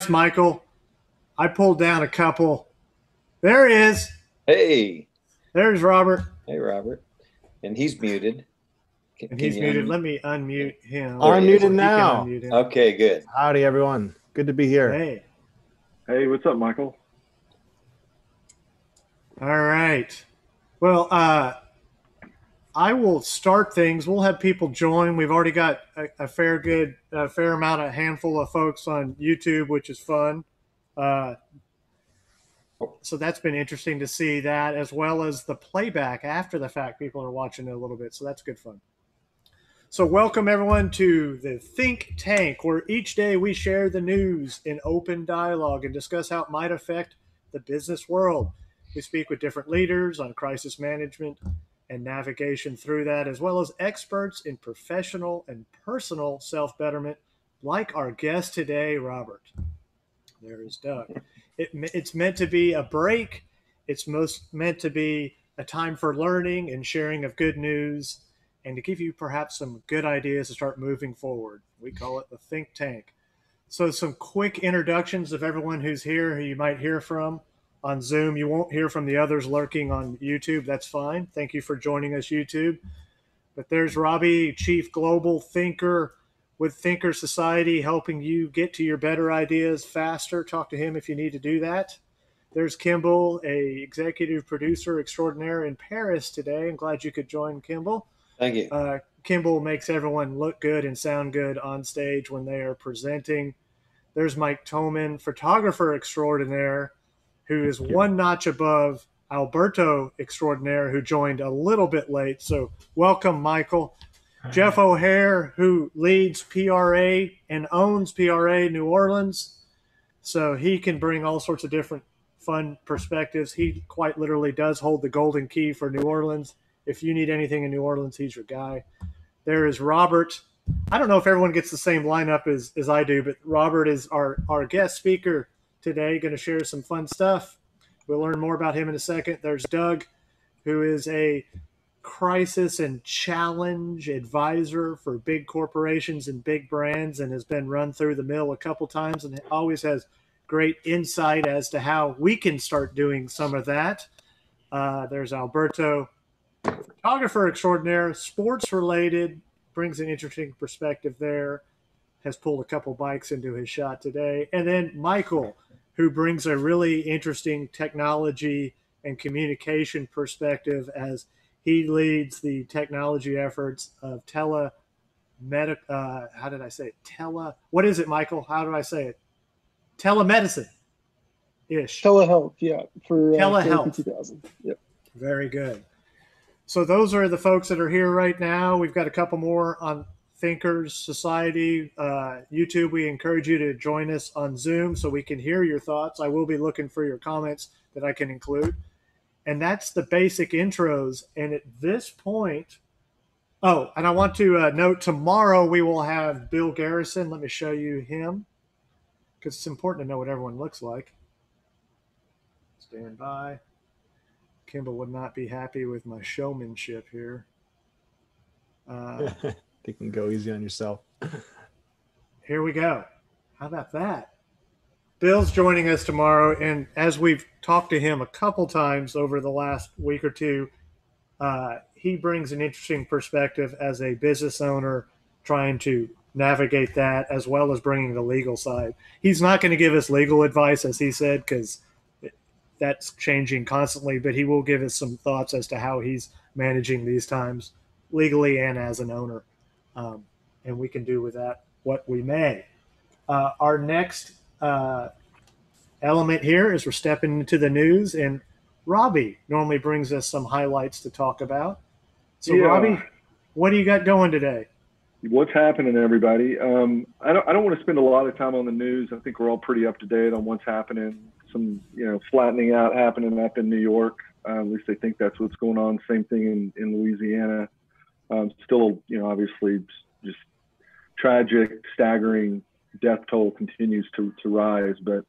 Michael. I pulled down a couple. There he is. Hey, There's Robert. hey, Robert, and he's muted. And he's muted. Let me unmute him. I'm muted He now. can unmute him. Okay, good. Howdy, everyone. Good to be here. Hey. Hey, what's up, Michael? All right. Well, I will start things. We'll have people join. We've already got a fair amount, a handful of folks on YouTube, which is fun. So that's been interesting to see that, as well as the playback after the fact. People are watching it a little bit, so that's good fun. So welcome everyone to the Think Tank, where each day we share the news in open dialogue and discuss how it might affect the business world. We speak with different leaders on crisis management and navigation through that, as well as experts in professional and personal self-betterment, like our guest today, Robert. There is Doug. It's meant to be a break. It's meant to be a time for learning and sharing of good news, and to give you perhaps some good ideas to start moving forward. We call it the Think Tank. So some quick introductions of everyone who's here, who you might hear from on Zoom. You won't hear from the others lurking on YouTube. That's fine. Thank you for joining us, YouTube. But there's Robbie, Chief Global Thinker with Thinker Society, helping you get to your better ideas faster. Talk to him if you need to do that. There's Kimball, a executive producer extraordinaire in Paris today. I'm glad you could join, Kimball. Thank you. Kimball makes everyone look good and sound good on stage when they are presenting. There's Mike Toman, photographer extraordinaire, who is one notch above Alberto extraordinaire, who joined a little bit late. So welcome, Michael. Jeff O'Hare, who leads PRA and owns PRA New Orleans. So he can bring all sorts of different fun perspectives. He quite literally does hold the golden key for New Orleans. If you need anything in New Orleans, he's your guy. There is Robert. I don't know if everyone gets the same lineup as I do, but Robert is our guest speaker today, going to share some fun stuff. We'll learn more about him in a second. There's Doug, who is a crisis and challenge advisor for big corporations and big brands, and has been run through the mill a couple times and always has great insight as to how we can start doing some of that. There's Alberto, photographer extraordinaire, sports related, brings an interesting perspective there, has pulled a couple bikes into his shot today. And then Michael, who brings a really interesting technology and communication perspective as he leads the technology efforts of what did I say it? What is it, Michael? How do I say it? Telemedicine-ish. Telehealth, yeah. For Telehealth. 2000. Yep. Very good. So those are the folks that are here right now. We've got a couple more on Thinkers Society. YouTube, we encourage you to join us on Zoom so we can hear your thoughts. I will be looking for your comments that I can include. And that's the basic intros. And at this point, and I want to note tomorrow we will have Bill Garrison. Let me show you him, because it's important to know what everyone looks like. Stand by. Kimball would not be happy with my showmanship here. You can go easy on yourself. Here we go. How about that? Bill's joining us tomorrow, and as we've talked to him a couple times over the last week or two, he brings an interesting perspective as a business owner trying to navigate that, as well as bringing the legal side. He's not going to give us legal advice, as he said, because that's changing constantly, but he will give us some thoughts as to how he's managing these times legally and as an owner. And we can do with that what we may. Our next element here is we're stepping into the news, and Robbie normally brings us some highlights to talk about. So yeah. Robbie, what do you got going today? What's happening, everybody? I don't want to spend a lot of time on the news. I think we're all pretty up to date on what's happening. Some flattening out happening up in New York. At least I think that's what's going on. Same thing in Louisiana. Still, obviously just tragic, staggering. Death toll continues to rise. But,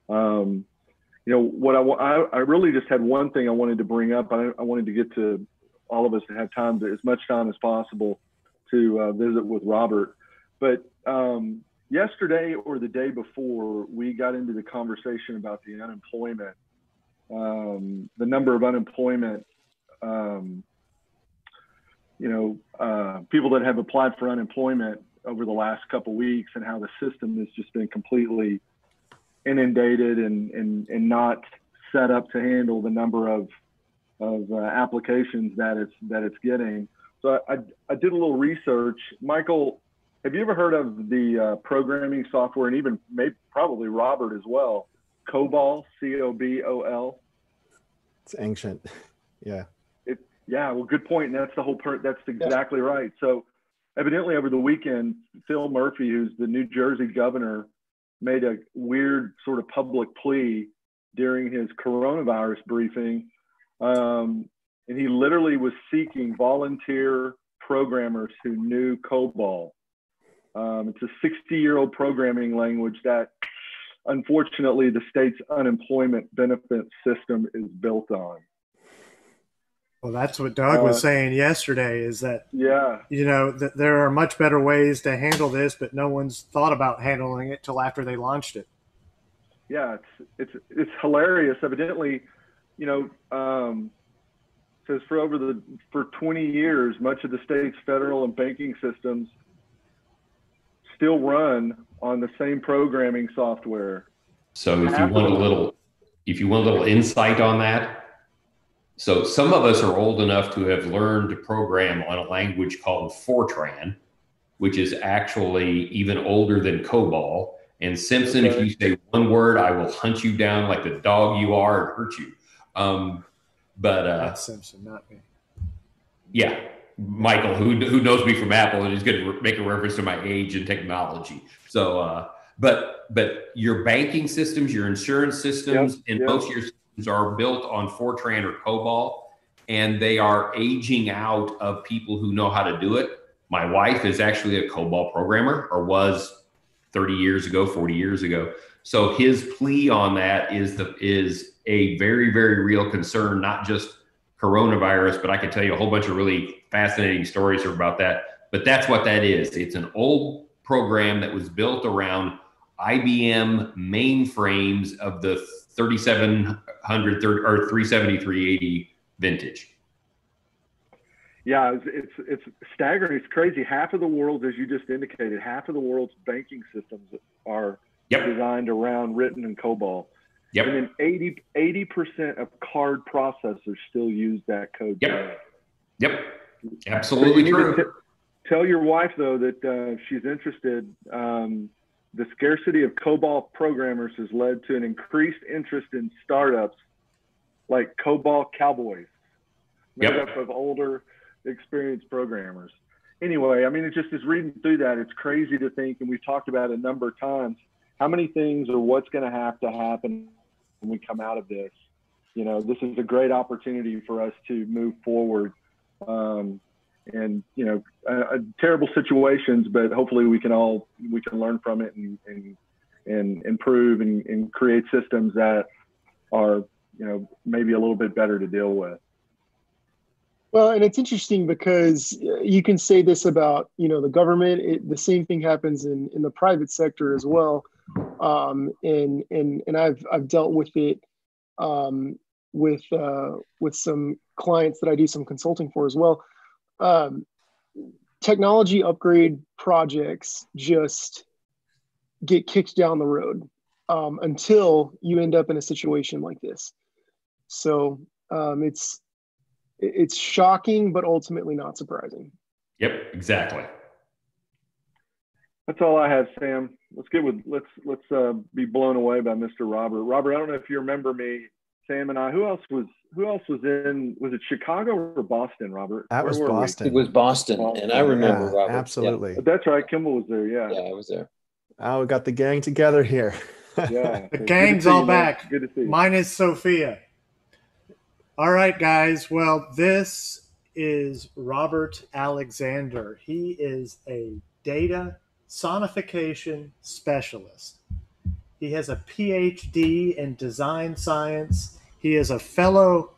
what I really just had one thing I wanted to bring up. I wanted to get to all of us to have time, as much time as possible to visit with Robert. But yesterday or the day before, we got into the conversation about the unemployment, the number of unemployment, people that have applied for unemployment over the last couple of weeks, and how the system has just been completely inundated and not set up to handle the number of applications that it's getting. So I did a little research. Michael, have you ever heard of the programming software, and even probably Robert as well, COBOL, COBOL? It's ancient. Yeah. Yeah, well, good point. And that's the whole that's exactly right. So evidently over the weekend, Phil Murphy, who's the New Jersey governor, made a weird sort of public plea during his coronavirus briefing. And he literally was seeking volunteer programmers who knew COBOL. It's a 60-year-old programming language that, unfortunately, the state's unemployment benefit system is built on. Well, that's what Doug was saying yesterday, is that, that there are much better ways to handle this, but no one's thought about handling it till after they launched it. Yeah, it's hilarious. Evidently, says for 20 years, much of the state's federal and banking systems still run on the same programming software. So if you want a little insight on that, so some of us are old enough to have learned to program on a language called Fortran, which is actually even older than COBOL. And Simpson, if you say one word, I will hunt you down like the dog you are and hurt you. That's Simpson, not me. Yeah, Michael, who knows me from Apple, and is going to make a reference to my age and technology. So, but your banking systems, your insurance systems, and most of your systems are built on Fortran or COBOL, and they are aging out of people who know how to do it. My wife is actually a COBOL programmer, or was 30 years ago, 40 years ago. So his plea on that is a very, very real concern, not just coronavirus, but I could tell you a whole bunch of really fascinating stories about that. But that's what that is. It's an old program that was built around IBM mainframes of the 3700 or 370, vintage. Yeah, it's staggering. It's crazy. Half of the world, as you just indicated, half of the world's banking systems are designed around written in COBOL. Yep. And then 80% of card processors still use that code. Yep. Absolutely true. Tell your wife, though, that if she's interested, the scarcity of COBOL programmers has led to an increased interest in startups like COBOL Cowboys, made up of older, experienced programmers. Anyway, I mean, it just is reading through that. It's crazy to think, and we've talked about it a number of times, how many things or what's going to happen when we come out of this. This is a great opportunity for us to move forward. Terrible situations, but hopefully we can learn from it and improve and create systems that are, maybe a little bit better to deal with. Well, and it's interesting because you can say this about, the government. The same thing happens in the private sector as well. And I've dealt with it with some clients that I do some consulting for as well. Technology upgrade projects just get kicked down the road until you end up in a situation like this. So it's shocking, but ultimately not surprising. Yep, exactly. That's all I have, Sam. Let's be blown away by Mr. Robert. Robert, I don't know if you remember me, Sam and I. Who else was in? Was it Chicago or Boston, Robert? That was Boston. It was Boston, and I remember Robert. Absolutely. Yeah. That's right. Kimball was there. Yeah. Yeah, I was there. Oh, we got the gang together here. Yeah. The gang's all back. Good to see you. Minus Sophia. All right, guys. Well, this is Robert Alexander. He is a data sonification specialist. He has a PhD in design science. He is a fellow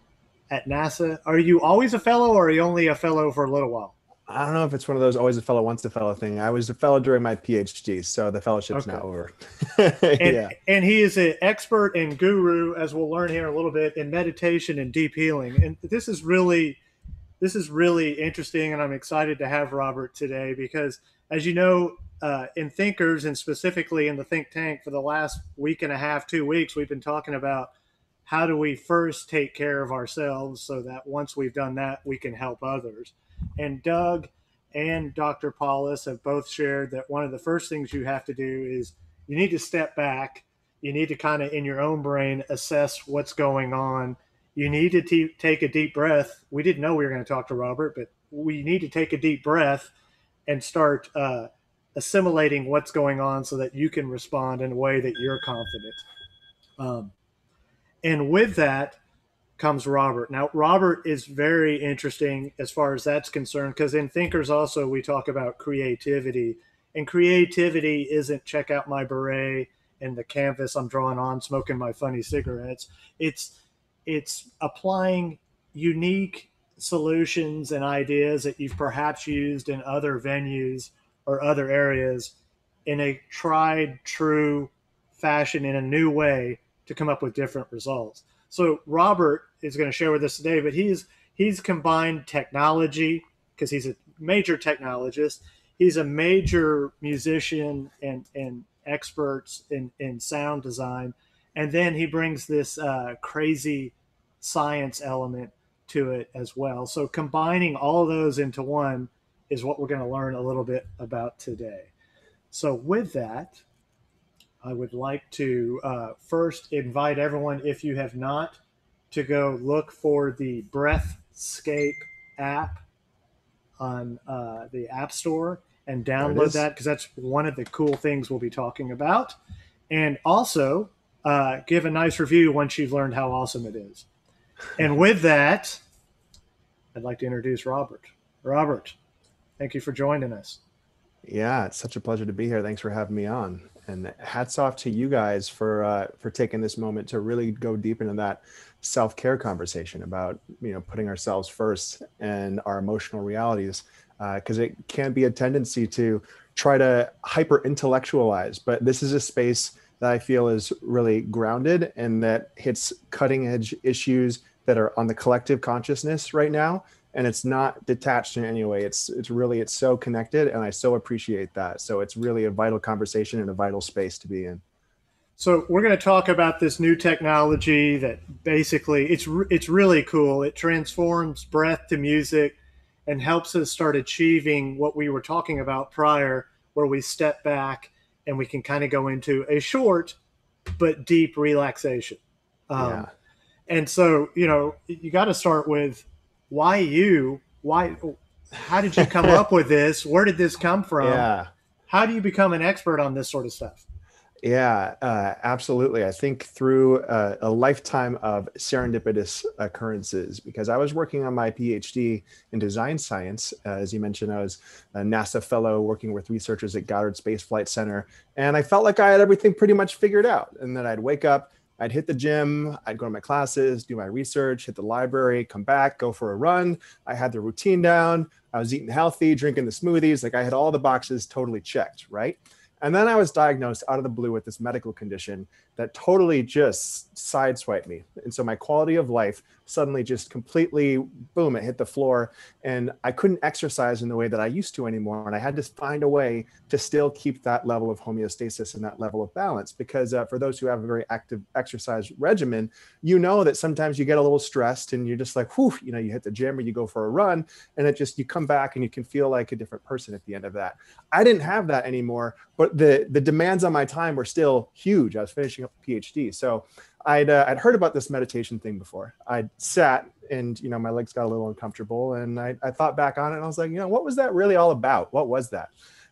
at NASA. Are you always a fellow, or are you only a fellow for a little while? I don't know if it's one of those always a fellow, once a fellow thing. I was a fellow during my PhD, so the fellowship's Okay. now over. And he is an expert and guru, as we'll learn here in a little bit, in meditation and deep healing. And this is really interesting, and I'm excited to have Robert today because, as you know, in Thinkers and specifically in the think tank for the last week and a half, 2 weeks, we've been talking about how do we first take care of ourselves so that once we've done that, we can help others. And Doug and Dr. Paulus have both shared that one of the first things you have to do is you need to step back. You need to kind of in your own brain assess what's going on. You need to take a deep breath. We didn't know we were going to talk to Robert, but we need to take a deep breath and start assimilating what's going on so that you can respond in a way that you're confident. And with that comes Robert. Now, Robert is very interesting as far as that's concerned, because in Thinkers also we talk about creativity. And creativity isn't check out my beret and the canvas I'm drawing on, smoking my funny cigarettes. It's applying unique solutions and ideas that you've perhaps used in other venues or other areas in a tried, true fashion in a new way to come up with different results. So Robert is going to share with us today, but he's combined technology because he's a major technologist. He's a major musician and experts in sound design. And then he brings this crazy science element to it as well. So combining all of those into one is what we're going to learn a little bit about today. So with that, I would like to first invite everyone, if you have not, to go look for the Breathscape app on the App Store and download that, because that's one of the cool things we'll be talking about. And also give a nice review once you've learned how awesome it is. And with that, I'd like to introduce Robert. Robert, thank you for joining us. Yeah, it's such a pleasure to be here. Thanks for having me on. And hats off to you guys for taking this moment to really go deep into that self-care conversation about, putting ourselves first and our emotional realities, because it can be a tendency to try to hyper intellectualize. But this is a space that I feel is really grounded and that hits cutting edge issues that are on the collective consciousness right now. And it's not detached in any way. It's so connected, and I so appreciate that. So it's really a vital conversation and a vital space to be in. So we're going to talk about this new technology that basically it's really cool. It transforms breath to music and helps us start achieving what we were talking about prior, where we step back and we can kind of go into a short but deep relaxation. And so, you got to start with how did you come up with this? Where did this come from? Yeah. How do you become an expert on this sort of stuff? Yeah, absolutely. I think through a lifetime of serendipitous occurrences, because I was working on my PhD in design science. As you mentioned, I was a NASA fellow working with researchers at Goddard Space Flight Center. And I felt like I had everything pretty much figured out. And then I'd wake up, I'd hit the gym, I'd go to my classes, do my research, hit the library, come back, go for a run. I had the routine down. I was eating healthy, drinking the smoothies. Like I had all the boxes totally checked, right? And then I was diagnosed out of the blue with this medical condition that totally just sideswiped me. And so my quality of life suddenly just completely, boom, it hit the floor. And I couldn't exercise in the way that I used to anymore. And I had to find a way to still keep that level of homeostasis and that level of balance. Because for those who have a very active exercise regimen, you know that sometimes you get a little stressed and you're just like, whew, you hit the gym or you go for a run and you come back and you can feel like a different person at the end of that. I didn't have that anymore, but the demands on my time were still huge. I was finishing up a PhD. So I'd heard about this meditation thing before. I'd sat and, my legs got a little uncomfortable and I thought back on it and I was like, what was that really all about? What was that?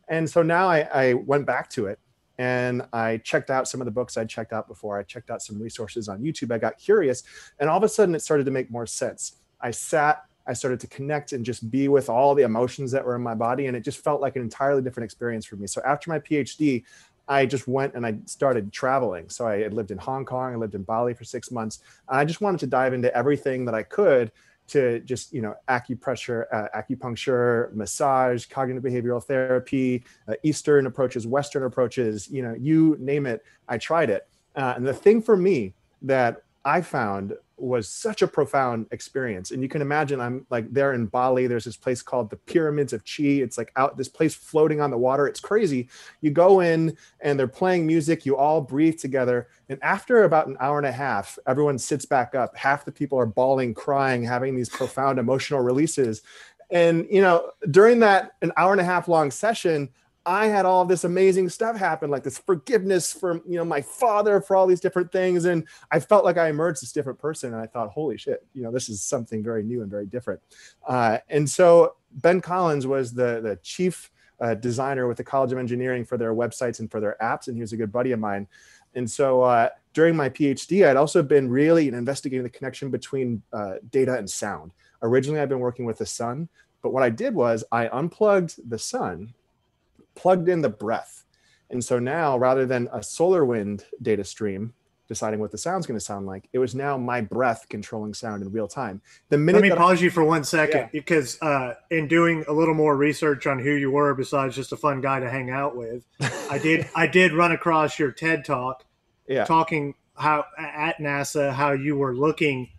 And so now I went back to it and I checked out some of the books I'd checked out before. I checked out some resources on YouTube. I got curious and all of a sudden it started to make more sense. I started to connect and just be with all the emotions that were in my body. And it just felt like an entirely different experience for me. So after my PhD, I just went and I started traveling. So I had lived in Hong Kong, I lived in Bali for 6 months. And I just wanted to dive into everything that I could to just, acupressure, acupuncture, massage, cognitive behavioral therapy, Eastern approaches, Western approaches, you name it, I tried it. And the thing for me that I found was such a profound experience. And you can imagine, I'm like there in Bali, there's this place called the Pyramids of Chi. It's like out this place floating on the water. It's crazy. You go in and they're playing music. You all breathe together. And after about an hour and a half, everyone sits back up. Half the people are bawling, crying, having these profound emotional releases. And, during that an hour and a half long session, I had all this amazing stuff happen, like this forgiveness from, my father for all these different things. And I felt like I emerged this different person. And I thought, holy shit, this is something very new and very different. And so Ben Collins was the chief designer with the College of Engineering for their websites and for their apps. And he was a good buddy of mine. And so during my PhD, I'd also been really investigating the connection between data and sound. Originally, I've been working with the sun, but what I did was I unplugged the sun, plugged in the breath. And so now, rather than a solar wind data stream deciding what the sound's going to sound like, it was now my breath controlling sound in real time. Let me pause you for 1 second, because in doing a little more research on who you were, besides just a fun guy to hang out with, I did run across your TED Talk, talking how at NASA, how you were looking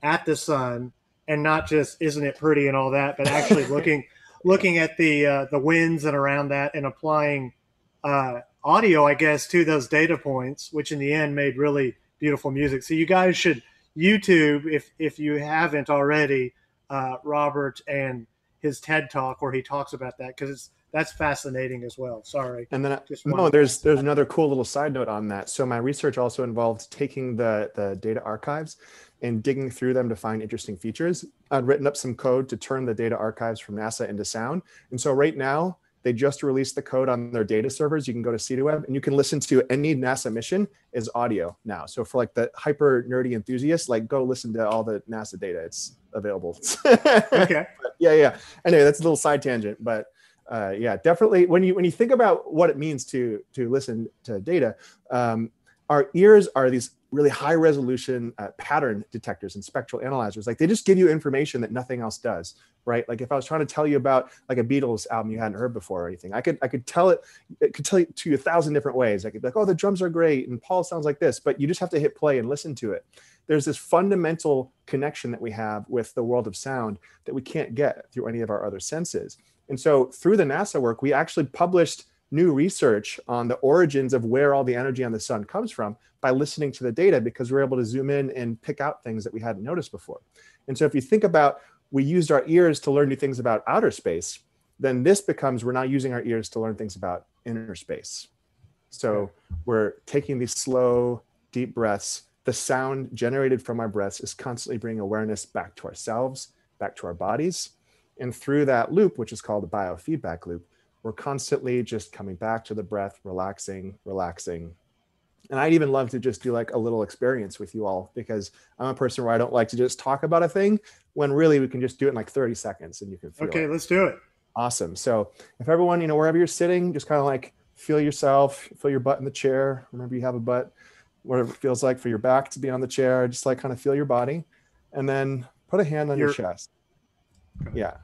at the sun, and not just isn't it pretty and all that, but actually looking at the winds and around that, and applying audio, I guess, to those data points, which in the end made really beautiful music. So you guys should YouTube, if you haven't already, Robert and his TED Talk where he talks about that, because that's fascinating as well. Sorry. And then there's another cool little side note on that. So my research also involved taking the data archives and digging through them to find interesting features. I'd written up some code to turn the data archives from NASA into sound. And so right now, they just released the code on their data servers. You can go to C2Web and you can listen to any NASA mission as audio now. So for like the hyper nerdy enthusiasts, like go listen to all the NASA data. It's available. Okay. Yeah. Anyway, that's a little side tangent, but definitely when you think about what it means to listen to data, our ears are these really high resolution pattern detectors and spectral analyzers. Like they just give you information that nothing else does, right? Like if I was trying to tell you about like a Beatles album you hadn't heard before or anything, I could tell it could tell you to 1,000 different ways. I could be like, oh, the drums are great and Paul sounds like this, but you just have to hit play and listen to it. There's this fundamental connection that we have with the world of sound that we can't get through any of our other senses. And so through the NASA work, we actually published new research on the origins of where all the energy on the sun comes from by listening to the data, because we're able to zoom in and pick out things that we hadn't noticed before. And so if you think about, we used our ears to learn new things about outer space, then this becomes, we're now using our ears to learn things about inner space. So we're taking these slow, deep breaths. The sound generated from our breaths is constantly bringing awareness back to ourselves, back to our bodies. And through that loop, which is called the biofeedback loop, we're constantly just coming back to the breath, relaxing. And I'd even love to just do like a little experience with you all, because I'm a person where I don't like to just talk about a thing, when really we can just do it in like 30 seconds and you can feel it. Okay, let's do it. Awesome. So if everyone, wherever you're sitting, just kind of like feel yourself, feel your butt in the chair. Remember you have a butt, whatever it feels like for your back to be on the chair, just like kind of feel your body, and then put a hand on your chest. Yeah.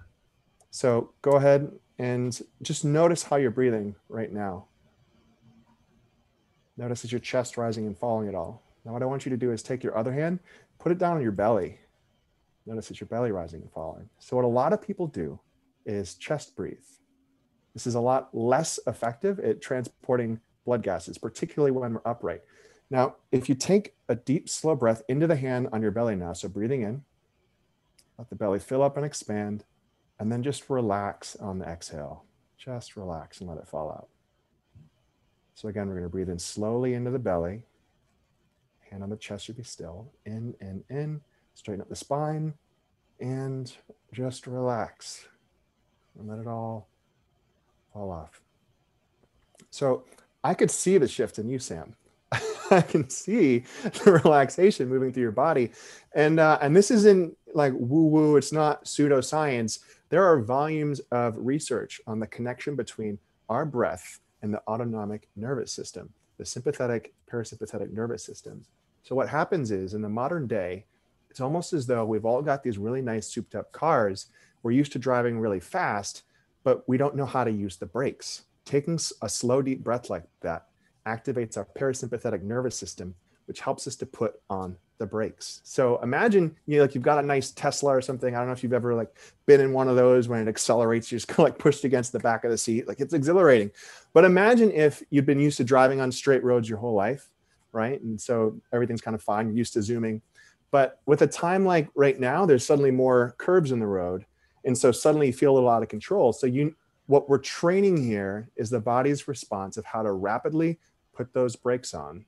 So go ahead and just notice how you're breathing right now. Notice is your chest rising and falling at all. Now what I want you to do is take your other hand, put it down on your belly. Notice is your belly rising and falling. So what a lot of people do is chest breathe. This is a lot less effective at transporting blood gases, particularly when we're upright. Now, if you take a deep, slow breath into the hand on your belly now, so breathing in, let the belly fill up and expand, and then just relax on the exhale. Just relax and let it fall out. So again, we're going to breathe in slowly into the belly. Hand on the chest should be still. In, straighten up the spine, and just relax. And let it all fall off. So I could see the shift in you, Sam. I can see the relaxation moving through your body. And this isn't like woo-woo, it's not pseudoscience. There are volumes of research on the connection between our breath and the autonomic nervous system, the sympathetic, parasympathetic nervous systems. So what happens is, in the modern day, It's almost as though we've all got these really nice souped up cars. We're used to driving really fast, but we don't know how to use the brakes. Taking a slow, deep breath like that activates our parasympathetic nervous system, which helps us to put on the brakes. So imagine, like you've got a nice Tesla or something. I don't know if you've ever like been in one of those when it accelerates, you're just kind of like pushed against the back of the seat. Like it's exhilarating. But imagine if you've been used to driving on straight roads your whole life, right? And so everything's kind of fine. You're used to zooming. But with a time like right now, there's suddenly more curbs in the road. And so suddenly you feel a little out of control. So what we're training here is the body's response of how to rapidly put those brakes on.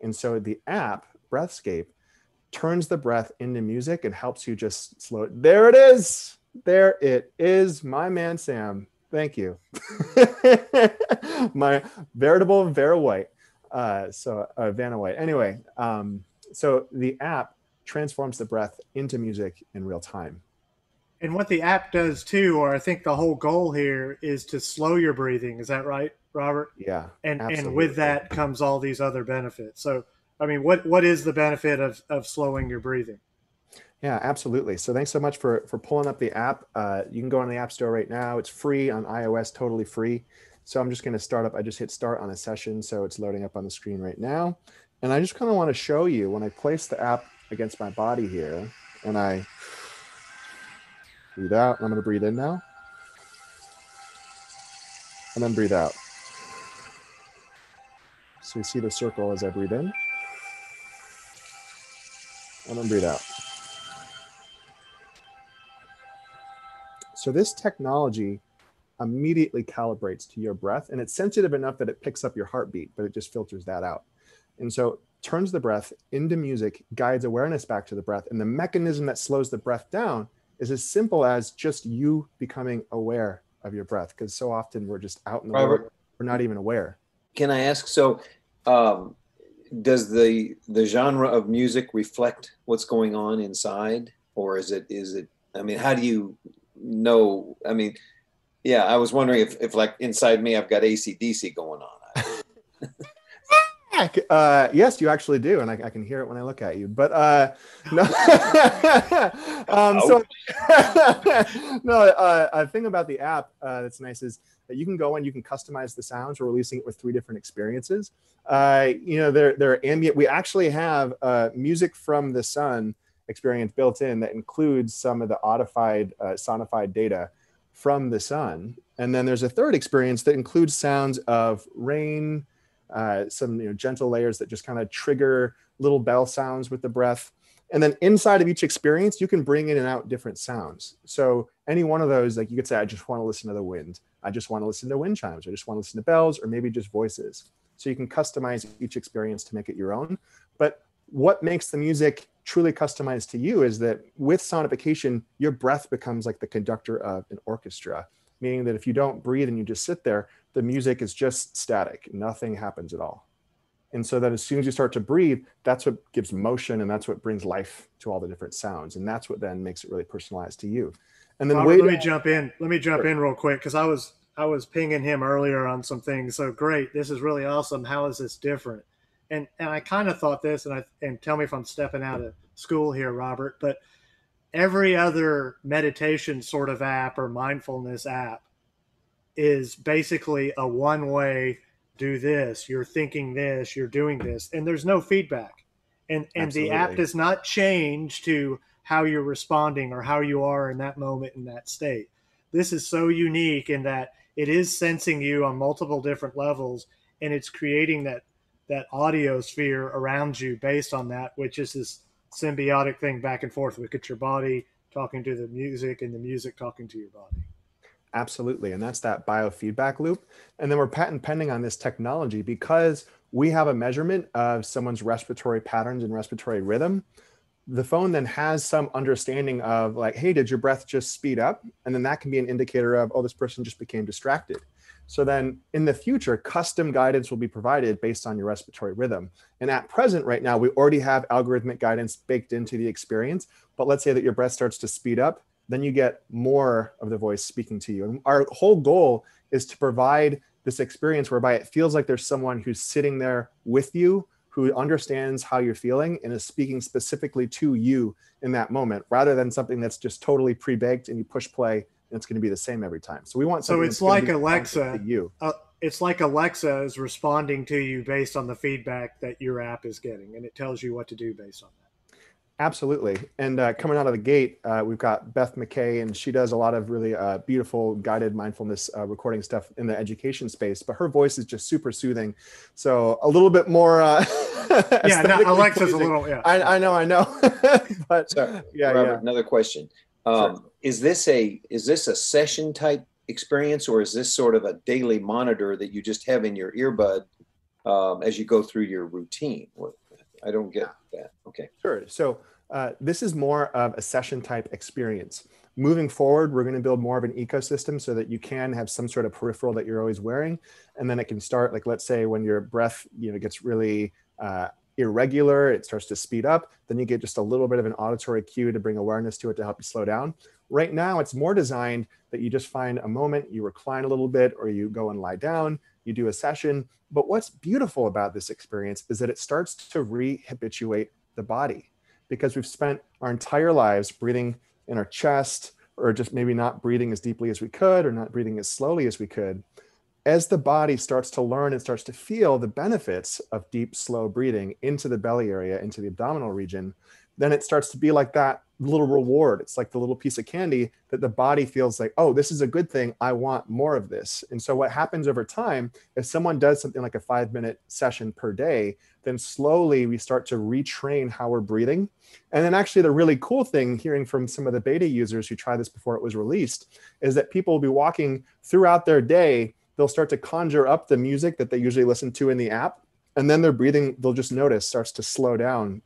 And so the app, Breathscape, turns the breath into music and helps you just slow it. There it is. There it is, my man, Sam. Thank you. My veritable Vera White. Vanna White. Anyway, so the app transforms the breath into music in real time. And what the app does too, or I think the whole goal here is to slow your breathing. Is that right, Robert? Yeah. And with that comes all these other benefits. So, I mean, what is the benefit of slowing your breathing? Yeah, absolutely. So thanks so much for pulling up the app. You can go on the App Store right now. It's free on iOS, totally free. So I'm just going to start up. I just hit start on a session. So it's loading up on the screen right now. And I just kind of want to show you when I place the app against my body here and I breathe out. I'm going to breathe in now. And then breathe out. So you see the circle as I breathe in. And then breathe out. So this technology immediately calibrates to your breath, and it's sensitive enough that it picks up your heartbeat, but it just filters that out. And so turns the breath into music, guides awareness back to the breath. And the mechanism that slows the breath down is as simple as just you becoming aware of your breath, because so often we're just out in the world, we're not even aware. Can I ask, so does the genre of music reflect what's going on inside, or is it, I mean, how do you know? I mean, yeah, I was wondering if like inside me, I've got AC/DC going on. Yes, you actually do, and I can hear it when I look at you. But no, a thing about the app that's nice is that you can go and you can customize the sounds. We're releasing it with 3 different experiences. They're ambient. We actually have music from the sun experience built in that includes some of the audified, sonified data from the sun. And then there's a third experience that includes sounds of rain, some gentle layers that just kind of trigger little bell sounds with the breath. And then inside of each experience, you can bring in and out different sounds. So any one of those, like you could say, I just want to listen to the wind. I just want to listen to wind chimes. I just want to listen to bells, or maybe just voices. So you can customize each experience to make it your own. But what makes the music truly customized to you is that with sonification, your breath becomes like the conductor of an orchestra, meaning that if you don't breathe and you just sit there, the music is just static. Nothing happens at all. And so that as soon as you start to breathe, that's what gives motion, and that's what brings life to all the different sounds. And that's what then makes it really personalized to you. And then Robert, let me jump in real quick, because I was pinging him earlier on some things. So great, this is really awesome. How is this different? And I kind of thought this, and tell me if I'm stepping out of school here, Robert, but every other meditation sort of app or mindfulness app is basically a one-way, do this, you're thinking this, you're doing this, and there's no feedback. And the app does not change to how you're responding or how you are in that moment, in that state. This is so unique in that it is sensing you on multiple different levels, and it's creating that audio sphere around you based on that, which is this symbiotic thing back and forth. Look at your body talking to the music and the music talking to your body. Absolutely. And that's that biofeedback loop. And then we're patent pending on this technology because we have a measurement of someone's respiratory patterns and respiratory rhythm. The phone then has some understanding of like, hey, did your breath just speed up? And then that can be an indicator of, oh, this person just became distracted. So then in the future, custom guidance will be provided based on your respiratory rhythm. And at present, right now, we already have algorithmic guidance baked into the experience. But let's say that your breath starts to speed up, then you get more of the voice speaking to you. And our whole goal is to provide this experience whereby it feels like there's someone who's sitting there with you who understands how you're feeling and is speaking specifically to you in that moment, rather than something that's just totally pre-baked and you push play and it's going to be the same every time. So we want something it's like Alexa. to you. It's like Alexa is responding to you based on the feedback that your app is getting, and it tells you what to do based on that. Absolutely. And coming out of the gate, we've got Beth McKay, and she does a lot of really beautiful guided mindfulness recording stuff in the education space, but her voice is just super soothing. So a little bit more. Yeah, Alexa's pleasing. A little, yeah. I know. But so, yeah, Robert, yeah. Another question. Sure. Is this a session type experience, or is this sort of a daily monitor that you just have in your earbud as you go through your routine? I don't get that. Okay. Sure. So this is more of a session type experience. Moving forward, we're going to build more of an ecosystem so that you can have some sort of peripheral that you're always wearing. And then it can start, like, let's say when your breath, gets really irregular, it starts to speed up, then you get just a little bit of an auditory cue to bring awareness to it to help you slow down. Right now, it's more designed that you just find a moment, you recline a little bit, or you go and lie down, you do a session. But what's beautiful about this experience is that it starts to re-habituate the body, because we've spent our entire lives breathing in our chest, or just maybe not breathing as deeply as we could, or not breathing as slowly as we could. As the body starts to learn and starts to feel the benefits of deep, slow breathing into the belly area, into the abdominal region, then it starts to be like that little reward. It's like the little piece of candy that the body feels like, oh, this is a good thing. I want more of this. And so what happens over time, if someone does something like a 5-minute session per day, then slowly we start to retrain how we're breathing. And then actually the really cool thing, hearing from some of the beta users who tried this before it was released, is that people will be walking throughout their day. They'll start to conjure up the music that they usually listen to in the app. And then their breathing, they'll just notice, starts to slow down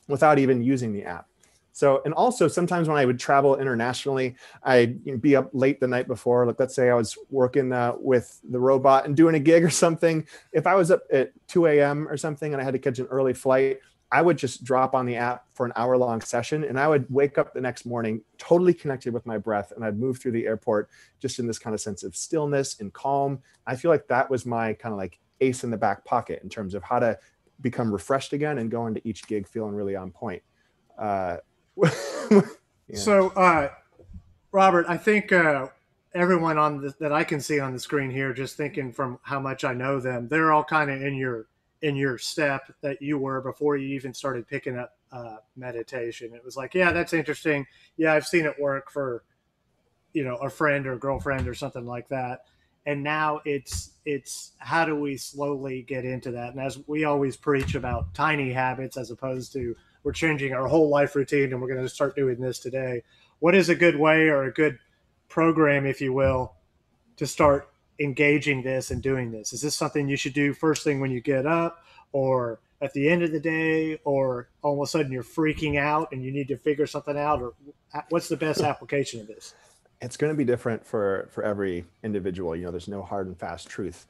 without even using the app. So, and also sometimes when I would travel internationally, I'd be up late the night before. Like, let's say I was working with the robot and doing a gig or something. If I was up at 2 a.m. or something and I had to catch an early flight, I would just drop on the app for an hour-long session, and I would wake up the next morning totally connected with my breath, and I'd move through the airport just in this kind of sense of stillness and calm. I feel like that was my kind of like ace in the back pocket in terms of how to become refreshed again and go into each gig feeling really on point. Yeah. So, Robert, I think everyone that I can see on the screen here, just thinking from how much I know them, they're all kind of in your step that you were before you even started picking up meditation. It was like, yeah, that's interesting. Yeah, I've seen it work for, a friend or girlfriend or something like that. And now it's how do we slowly get into that? And as we always preach about tiny habits, as opposed to we're changing our whole life routine and we're going to start doing this today. What is a good way or a good program, if you will, to start engaging this and doing this? Is this something you should do first thing when you get up, or at the end of the day, or all of a sudden you're freaking out and you need to figure something out? Or what's the best application of this? It's going to be different for every individual. There's no hard and fast truth.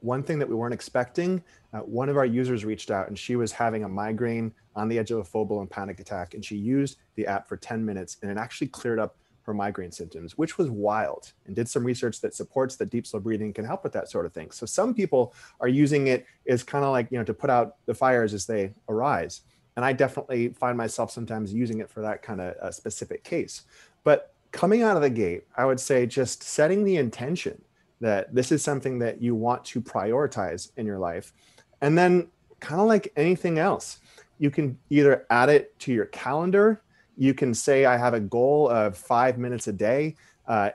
One thing that we weren't expecting, one of our users reached out and she was having a migraine on the edge of a full-blown panic attack, and she used the app for 10 minutes and it actually cleared up her migraine symptoms, which was wild, and did some research that supports that deep, slow breathing can help with that sort of thing. So some people are using it as kind of like, to put out the fires as they arise. And I definitely find myself sometimes using it for that kind of specific case. But coming out of the gate, I would say just setting the intention that this is something that you want to prioritize in your life. And then kind of like anything else, you can either add it to your calendar. You can say, I have a goal of 5 minutes a day.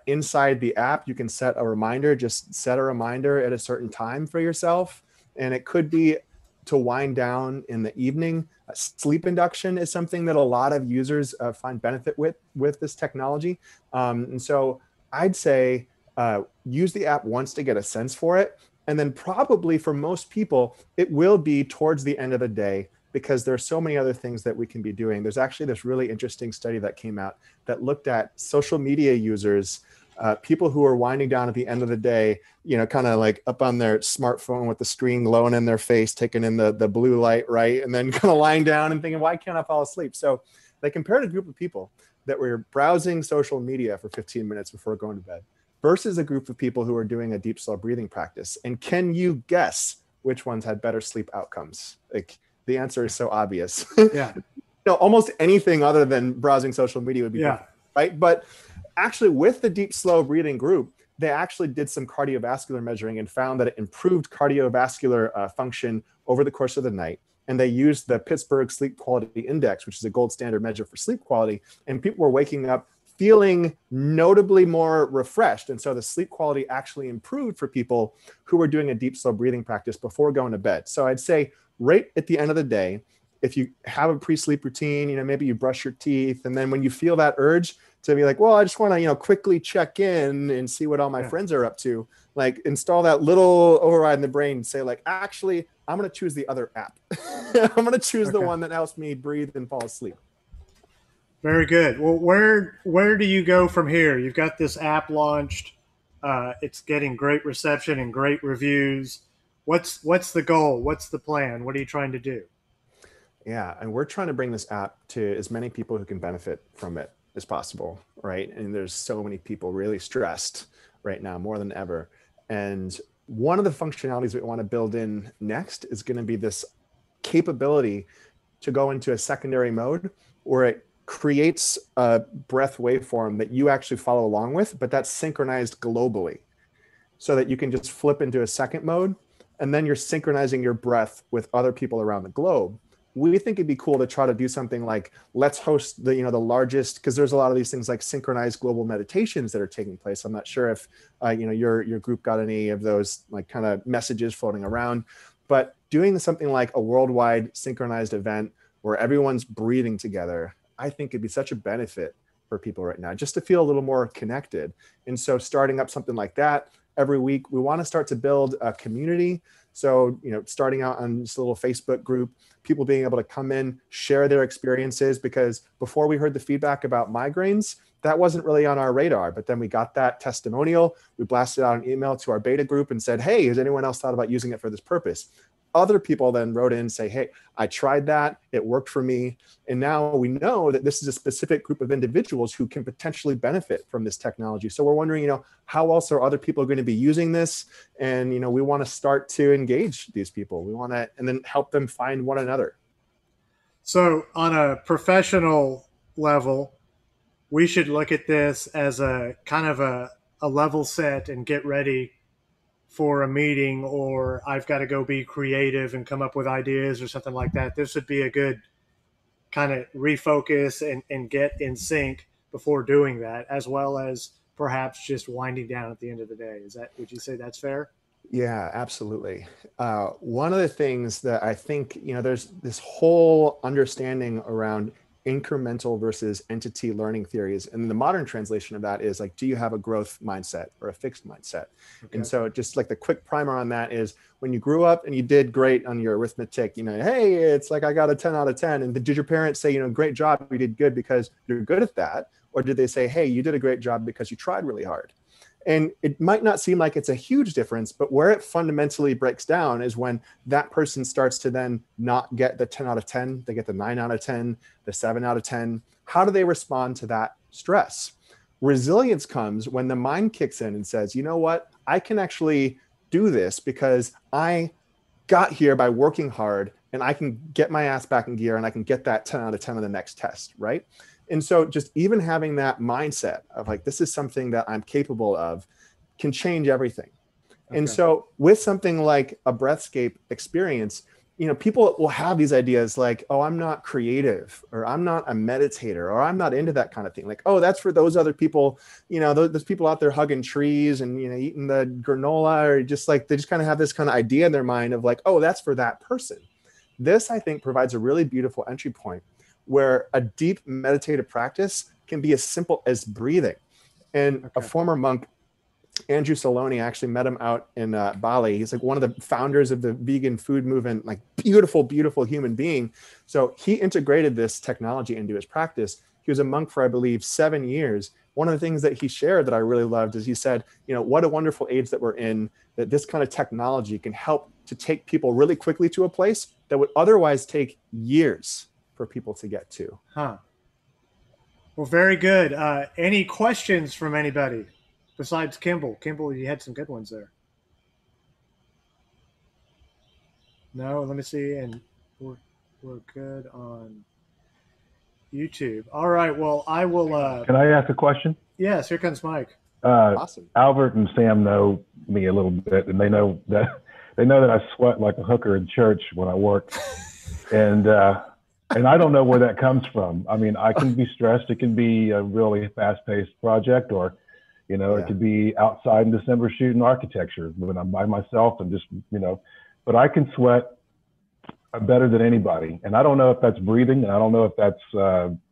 Inside the app, you can set a reminder, just set a reminder at a certain time for yourself. And it could be to wind down in the evening. Sleep induction is something that a lot of users find benefit with this technology. And so I'd say use the app once to get a sense for it. And then probably for most people, it will be towards the end of the day, because there's so many other things that we can be doing. There's actually this really interesting study that came out that looked at social media users, people who are winding down at the end of the day, kind of like up on their smartphone with the screen glowing in their face, taking in the blue light, right? And then kind of lying down and thinking, why can't I fall asleep? So they compared a group of people that were browsing social media for 15 minutes before going to bed versus a group of people who are doing a deep, slow breathing practice. And can you guess which ones had better sleep outcomes? Like, the answer is so obvious. Yeah. Almost anything other than browsing social media would be perfect, right? But actually, with the deep, slow breathing group, they actually did some cardiovascular measuring and found that it improved cardiovascular function over the course of the night. And they used the Pittsburgh Sleep Quality Index, which is a gold standard measure for sleep quality. And people were waking up feeling notably more refreshed. And so the sleep quality actually improved for people who were doing a deep, slow breathing practice before going to bed. So I'd say right at the end of the day, if you have a pre-sleep routine, maybe you brush your teeth, and then when you feel that urge to be like, well, I just want to, quickly check in and see what all my friends are up to, like, install that little override in the brain and say, like, actually, I'm going to choose the other app. I'm going to choose the one that helps me breathe and fall asleep. Very good. Well, where do you go from here? You've got this app launched. It's getting great reception and great reviews. What's the goal? What's the plan? What are you trying to do? Yeah, and we're trying to bring this app to as many people who can benefit from it as possible, right? And there's so many people really stressed right now, more than ever. And one of the functionalities we want to build in next is going to be this capability to go into a secondary mode where it creates a breath waveform that you actually follow along with, but that's synchronized globally, so that you can just flip into a second mode, and then you're synchronizing your breath with other people around the globe. We think it'd be cool to try to do something like, let's host the largest, because there's a lot of these things like synchronized global meditations that are taking place. I'm not sure if your group got any of those like kind of messages floating around, but doing something like a worldwide synchronized event where everyone's breathing together, I think it'd be such a benefit for people right now, just to feel a little more connected. And so starting up something like that every week, we want to start to build a community. So, starting out on just a little Facebook group, people being able to come in, share their experiences, because before we heard the feedback about migraines, that wasn't really on our radar. But then we got that testimonial, we blasted out an email to our beta group and said, hey, has anyone else thought about using it for this purpose? Other people then wrote in and say, hey, I tried that, it worked for me. And now we know that this is a specific group of individuals who can potentially benefit from this technology. So we're wondering, how else are other people going to be using this? And, we want to start to engage these people. We want to, and then help them find one another. So on a professional level, we should look at this as a kind of a level set and get ready for a meeting, or I've got to go be creative and come up with ideas or something like that. This would be a good kind of refocus and get in sync before doing that, as well as perhaps just winding down at the end of the day. Would you say that's fair? Yeah, absolutely. One of the things that I think, there's this whole understanding around incremental versus entity learning theories. And the modern translation of that is like, do you have a growth mindset or a fixed mindset? Okay. And so just like the quick primer on that is, when you grew up and you did great on your arithmetic, hey, it's like, I got a 10 out of 10. And did your parents say, great job, you did good because you're good at that? Or did they say, hey, you did a great job because you tried really hard? And it might not seem like it's a huge difference, but where it fundamentally breaks down is when that person starts to then not get the 10 out of 10, they get the 9 out of 10, the 7 out of 10. How do they respond to that stress? Resilience comes when the mind kicks in and says, you know what, I can actually do this because I got here by working hard, and I can get my ass back in gear and I can get that 10 out of 10 on the next test, right? And so just even having that mindset of like, this is something that I'm capable of, can change everything. Okay. And so with something like a breathscape experience, people will have these ideas like, oh, I'm not creative, or I'm not a meditator, or I'm not into that kind of thing. Like, oh, that's for those other people, those people out there hugging trees and, eating the granola, or just like, they just kind of have this kind of idea in their mind of like, oh, that's for that person. This, I think, provides a really beautiful entry point, where a deep meditative practice can be as simple as breathing. And a former monk, Andrew Saloni, actually met him out in Bali. He's like one of the founders of the vegan food movement, like beautiful, beautiful human being. So he integrated this technology into his practice. He was a monk for, I believe, 7 years. One of the things that he shared that I really loved is he said, what a wonderful age that we're in, that this kind of technology can help to take people really quickly to a place that would otherwise take years for people to get to. Huh. Well, very good. Any questions from anybody besides Kimball? Kimball, you had some good ones there. No, let me see. And we're good on YouTube. All right. Well, I will. Can I ask a question? Yes, here comes Mike. Awesome. Albert and Sam know me a little bit, and they know that I sweat like a hooker in church when I work, and I don't know where that comes from. I mean, I can be stressed. It can be a really fast-paced project, or it could be outside in December shooting architecture when I'm by myself and just but I can sweat better than anybody, and I don't know if that's breathing, and I don't know if that's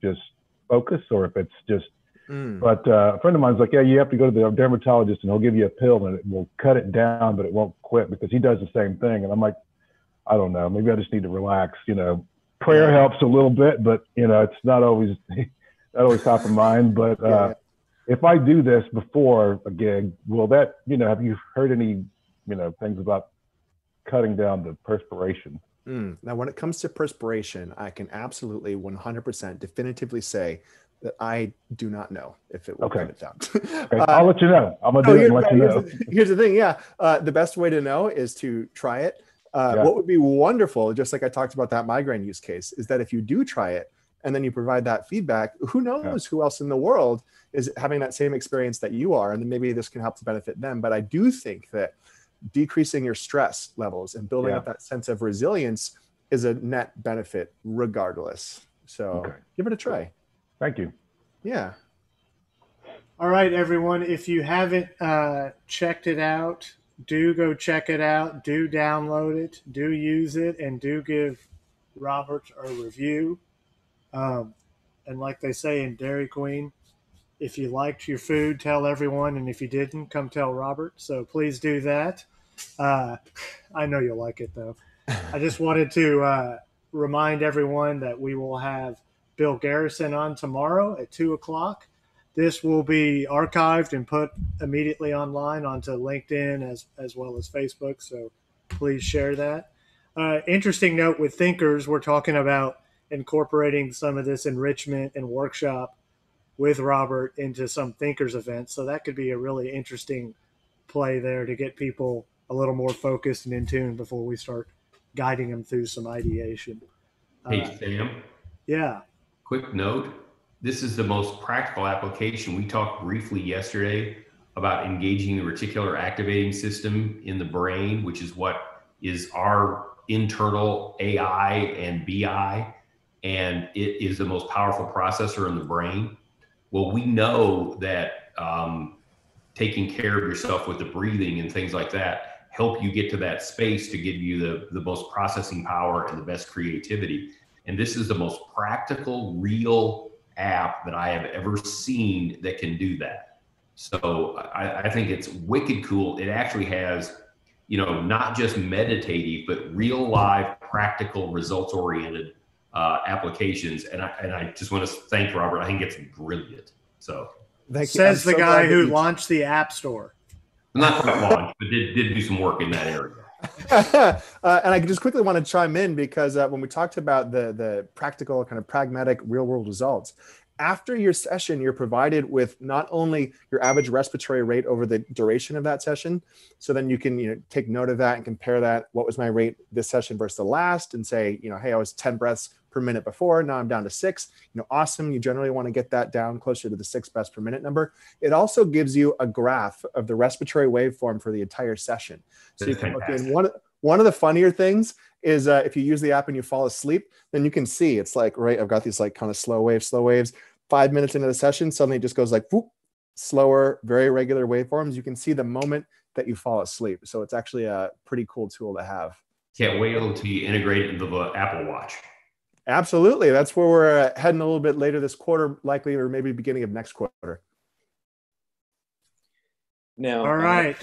just focus or if it's just. But a friend of mine's like, yeah, you have to go to the dermatologist and he'll give you a pill and it will cut it down, but it won't quit, because he does the same thing. And I'm like, I don't know, maybe I just need to relax. Prayer helps a little bit, but it's not always top of mind. But if I do this before a gig, will that, have you heard any, things about cutting down the perspiration? Now, when it comes to perspiration, I can absolutely 100% definitively say that I do not know if it will cut it down. Okay. I'll let you know. I'm gonna do it and let you know. Here's the thing. Yeah. The best way to know is to try it. What would be wonderful, just like I talked about that migraine use case, is that if you do try it and then you provide that feedback, who knows who else in the world is having that same experience that you are, and then maybe this can help to benefit them. But I do think that decreasing your stress levels and building up that sense of resilience is a net benefit regardless. So give it a try. Thank you. Yeah. All right, everyone. If you haven't checked it out, do go check it out. Do download it. Do use it, and do give Robert a review. And like they say in Dairy Queen, if you liked your food, tell everyone, and if you didn't, come tell Robert. So please do that. I know you'll like it, though. I just wanted to remind everyone that we will have Bill Garrison on tomorrow at 2:00. This will be archived and put immediately online onto LinkedIn as well as Facebook. So please share that. Interesting note with Thinkers, we're talking about incorporating some of this enrichment and workshop with Robert into some Thinkers events. So that could be a really interesting play there to get people a little more focused and in tune before we start guiding them through some ideation. Hey, Sam. Yeah. Quick note. This is the most practical application. We talked briefly yesterday about engaging the reticular activating system in the brain, which is what is our internal AI and BI, and it is the most powerful processor in the brain. Well, we know that taking care of yourself with the breathing and things like that help you get to that space to give you the most processing power and the best creativity. And this is the most practical, real app that I have ever seen that can do that. So I think it's wicked cool. It actually has, not just meditative, but real live, practical, results oriented applications. And I just want to thank Robert. I think it's brilliant. So says the guy who launched the App Store. Not quite launched, but did do some work in that area. And I just quickly want to chime in because when we talked about the practical, kind of pragmatic, real world results, after your session, you're provided with not only your average respiratory rate over the duration of that session, so then you can take note of that and compare that. What was my rate this session versus the last, and say, hey, I was 10 breaths per minute before, now I'm down to 6. Awesome. You generally want to get that down closer to the 6 breaths per minute number. It also gives you a graph of the respiratory waveform for the entire session. So you can look in. One of the funnier things is if you use the app and you fall asleep, then you can see it's like, right, I've got these like kind of slow waves. 5 minutes into the session, suddenly it just goes like whoop, slower, very regular waveforms. You can see the moment that you fall asleep. So it's actually a pretty cool tool to have. Can't wait until you integrate it into the Apple Watch. Absolutely. That's where we're heading a little bit later this quarter, likely, or maybe beginning of next quarter. Now, all right.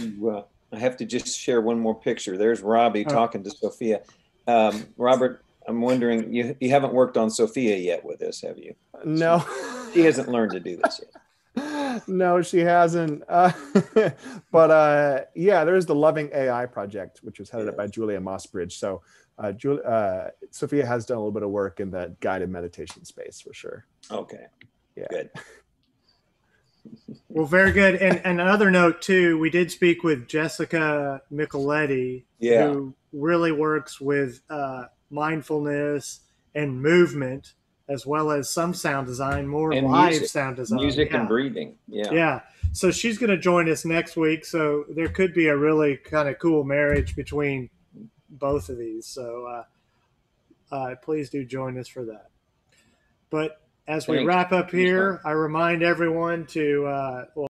I have to just share one more picture. There's Robbie talking to Sophia. Robert, I'm wondering, you haven't worked on Sophia yet with this, have you? No. She hasn't learned to do this yet. No, she hasn't. But yeah, there's the Loving AI project, which was headed up by Julia Mossbridge. So Sophia has done a little bit of work in that guided meditation space for sure. Okay. Yeah. Good. Well, very good. And another note too, we did speak with Jessica Micheletti, Yeah. who really works with mindfulness and movement, as well as some sound design, more And live music, sound design. music Yeah. and breathing. Yeah. Yeah. So she's going to join us next week. So there could be a really kind of cool marriage between both of these. So please do join us for that. But as we Thanks. wrap up It was fun. here, I remind everyone to,